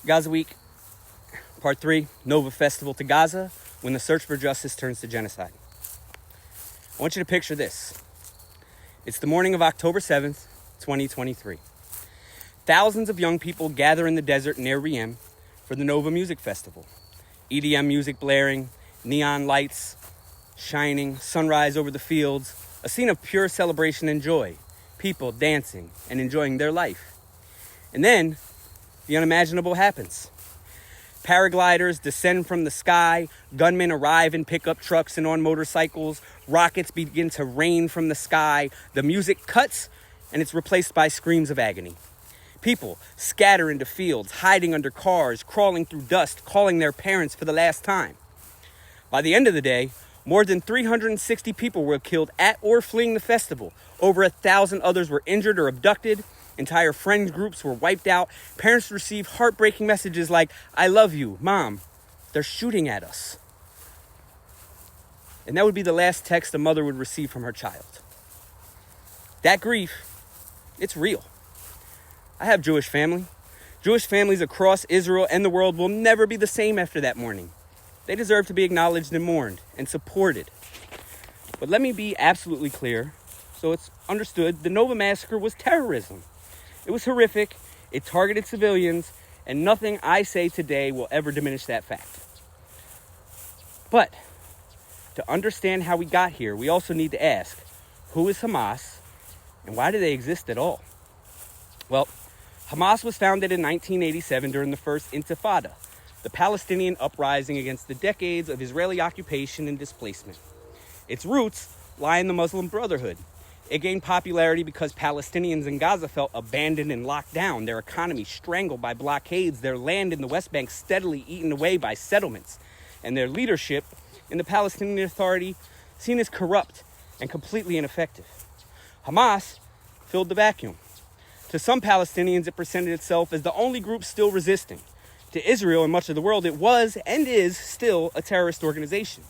Gaza Week, Part 3, Nova Festival to Gaza, when the search for justice turns to genocide. I want you to picture this. It's the morning of October 7th, 2023. Thousands of young people gather in the desert near Riem for the Nova Music Festival. EDM music blaring, neon lights shining, sunrise over the fields, a scene of pure celebration and joy, people dancing and enjoying their life. And then, the unimaginable happens. Paragliders descend from the sky, gunmen arrive in pickup trucks and on motorcycles, rockets begin to rain from the sky, the music cuts, and it's replaced by screams of agony. People scatter into fields, hiding under cars, crawling through dust, calling their parents for the last time. By the end of the day, more than 360 people were killed at or fleeing the festival. Over 1,000 others were injured or abducted. Entire friend groups were wiped out. Parents received heartbreaking messages like, "I love you, Mom. They're shooting at us." And that would be the last text a mother would receive from her child. That grief, it's real. I have Jewish family. Jewish families across Israel and the world will never be the same after that morning. They deserve to be acknowledged and mourned and supported. But let me be absolutely clear, so it's understood, the Nova Massacre was terrorism. It was horrific, it targeted civilians, and nothing I say today will ever diminish that fact. But to understand how we got here, we also need to ask, who is Hamas and why do they exist at all? Well, Hamas was founded in 1987 during the first Intifada, the Palestinian uprising against the decades of Israeli occupation and displacement. Its roots lie in the Muslim Brotherhood. It gained popularity because Palestinians in Gaza felt abandoned and locked down, their economy strangled by blockades, their land in the West Bank steadily eaten away by settlements, and their leadership in the Palestinian Authority seen as corrupt and completely ineffective. Hamas filled the vacuum. To some Palestinians, it presented itself as the only group still resisting. To Israel and much of the world, it was and is still a terrorist organization.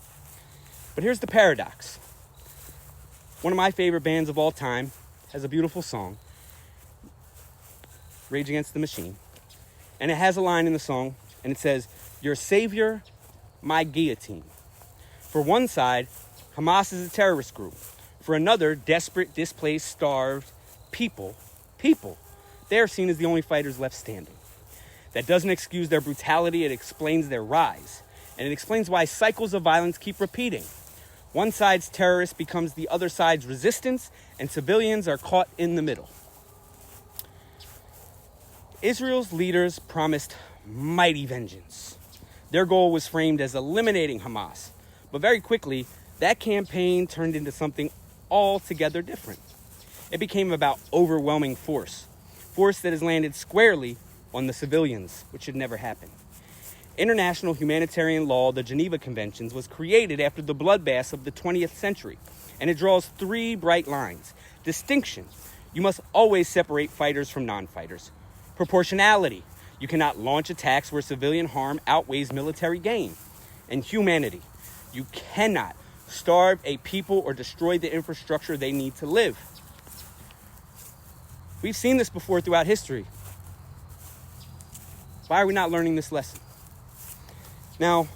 But here's the paradox. One of my favorite bands of all time has a beautiful song, Rage Against the Machine. And it has a line in the song, and it says, "Your savior, my guillotine." For one side, Hamas is a terrorist group. For another, desperate, displaced, starved people, they are seen as the only fighters left standing. That doesn't excuse their brutality, it explains their rise. And it explains why cycles of violence keep repeating. One side's terrorist becomes the other side's resistance, and civilians are caught in the middle. Israel's leaders promised mighty vengeance. Their goal was framed as eliminating Hamas. But very quickly, that campaign turned into something altogether different. It became about overwhelming force that has landed squarely on the civilians, which should never happen. International humanitarian law, the Geneva Conventions, was created after the bloodbaths of the 20th century, and it draws three bright lines. Distinction: you must always separate fighters from non-fighters. Proportionality: you cannot launch attacks where civilian harm outweighs military gain. And humanity: you cannot starve a people or destroy the infrastructure they need to live. We've seen this before throughout history. Why are we not learning this lesson? Now,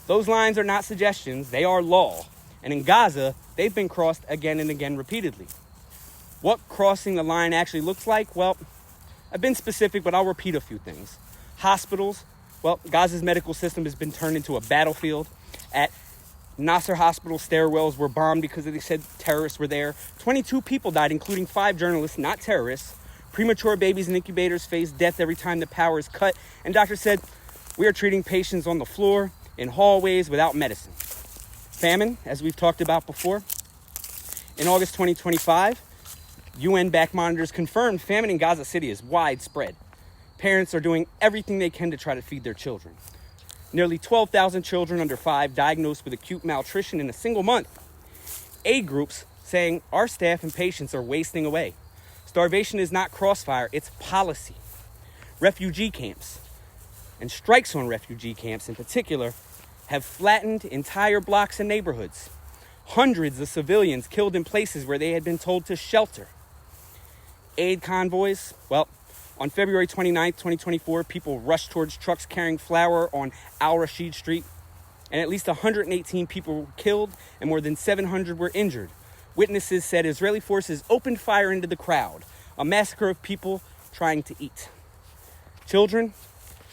those lines are not suggestions, they are law. And in Gaza, they've been crossed again and again repeatedly. What crossing the line actually looks like? Well, I've been specific, but I'll repeat a few things. Hospitals, well, Gaza's medical system has been turned into a battlefield. At Nasser Hospital, stairwells were bombed because they said terrorists were there. 22 people died, including 5 journalists, not terrorists. Premature babies in incubators face death every time the power is cut. And doctors said, we are treating patients on the floor, in hallways, without medicine. Famine, as we've talked about before. In August 2025, UN-backed monitors confirmed famine in Gaza City is widespread. Parents are doing everything they can to try to feed their children. Nearly 12,000 children under 5 diagnosed with acute malnutrition in a single month. Aid groups saying our staff and patients are wasting away. Starvation is not crossfire, it's policy. Refugee camps and strikes on refugee camps in particular have flattened entire blocks and neighborhoods. Hundreds of civilians killed in places where they had been told to shelter. Aid convoys, well, On February 29th, 2024, people rushed towards trucks carrying flour on Al Rashid Street, and at least 118 people were killed and more than 700 were injured. Witnesses said Israeli forces opened fire into the crowd, a massacre of people trying to eat. Children,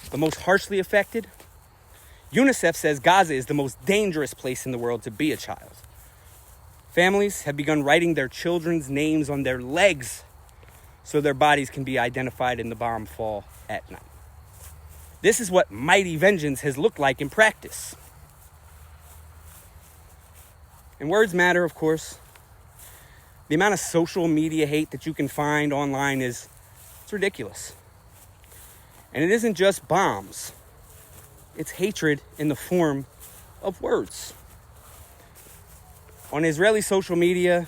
the most harshly affected. UNICEF says Gaza is the most dangerous place in the world to be a child. Families have begun writing their children's names on their legs so their bodies can be identified in the bomb fall at night. This is what mighty vengeance has looked like in practice. And words matter, of course. The amount of social media hate that you can find online it's ridiculous. And it isn't just bombs. It's hatred in the form of words. On Israeli social media,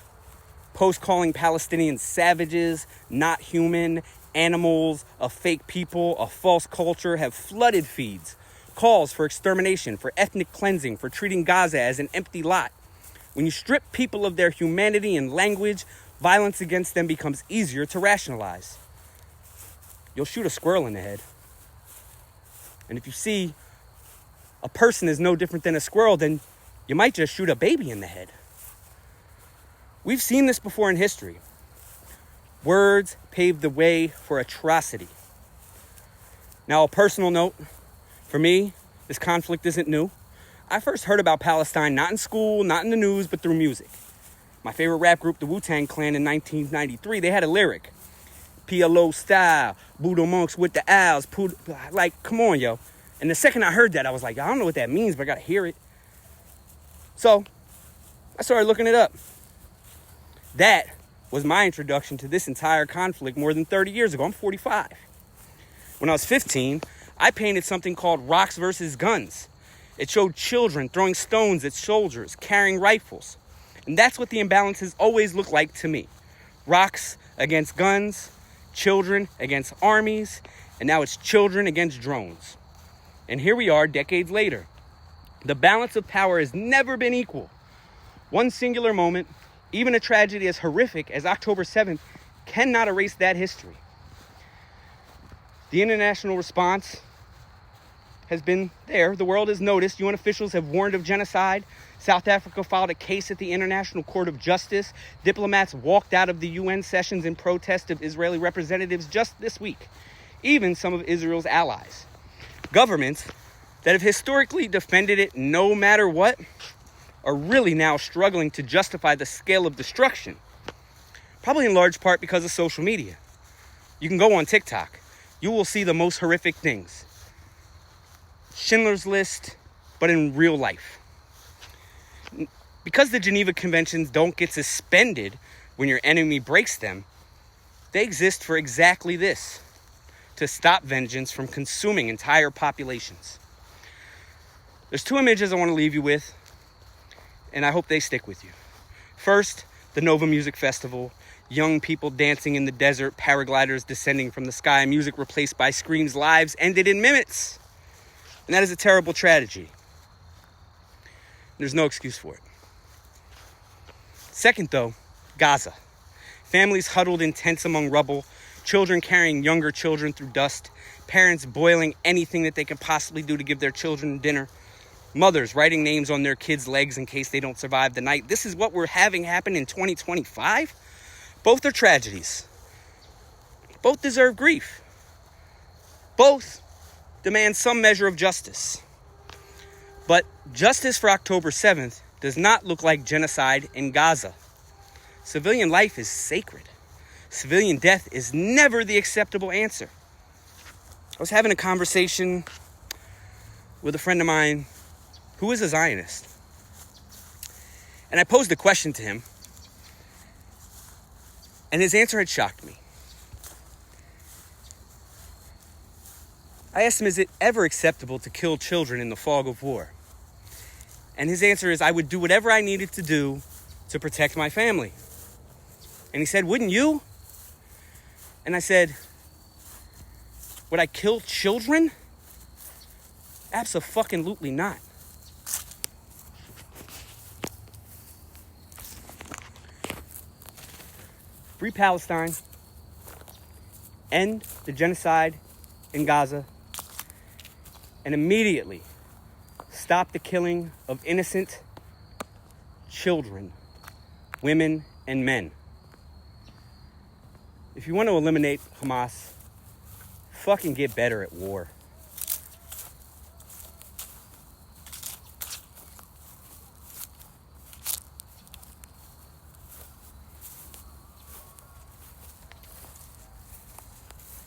posts calling Palestinians savages, not human, animals, a fake people, a false culture have flooded feeds. Calls for extermination, for ethnic cleansing, for treating Gaza as an empty lot. When you strip people of their humanity and language, violence against them becomes easier to rationalize. You'll shoot a squirrel in the head. And if you see a person is no different than a squirrel, then you might just shoot a baby in the head. We've seen this before in history. Words paved the way for atrocity. Now, a personal note, for me, this conflict isn't new. I first heard about Palestine not in school, not in the news, but through music. My favorite rap group, the Wu-Tang Clan, in 1993, they had a lyric. PLO style, Buddha monks with the owls. Like, come on, yo. And the second I heard that, I was like, I don't know what that means, but I gotta hear it. So, I started looking it up. That was my introduction to this entire conflict more than 30 years ago. I'm 45. When I was 15, I painted something called Rocks versus Guns. It showed children throwing stones at soldiers, carrying rifles. And that's what the imbalance has always looked like to me. Rocks against guns, children against armies, and now it's children against drones. And here we are decades later. The balance of power has never been equal. One singular moment, even a tragedy as horrific as October 7th, cannot erase that history. The international response has been there. The world has noticed. UN officials have warned of genocide. South Africa filed a case at the International Court of Justice. Diplomats walked out of the UN sessions in protest of Israeli representatives just this week. Even some of Israel's allies. Governments that have historically defended it no matter what are really now struggling to justify the scale of destruction. Probably in large part because of social media. You can go on TikTok. You will see the most horrific things. Schindler's List, but in real life. Because the Geneva Conventions don't get suspended when your enemy breaks them, they exist for exactly this. To stop vengeance from consuming entire populations. There's two images I want to leave you with, and I hope they stick with you. First, the Nova Music Festival. Young people dancing in the desert, paragliders descending from the sky, music replaced by screams, lives ended in minutes. And that is a terrible tragedy. There's no excuse for it. Second, though, Gaza. Families huddled in tents among rubble, children carrying younger children through dust, parents boiling anything that they can possibly do to give their children dinner, mothers writing names on their kids' legs in case they don't survive the night. This is what we're having happen in 2025? Both are tragedies. Both deserve grief. Both demand some measure of justice. But justice for October 7th does not look like genocide in Gaza. Civilian life is sacred. Civilian death is never the acceptable answer. I was having a conversation with a friend of mine who is a Zionist. And I posed a question to him. And his answer had shocked me. I asked him, is it ever acceptable to kill children in the fog of war? And his answer is, I would do whatever I needed to do to protect my family. And he said, wouldn't you? And I said, would I kill children? Abso-fucking-lutely not. Free Palestine. end the genocide in Gaza, and immediately stop the killing of innocent children, women, and men. If you want to eliminate Hamas, fucking get better at war.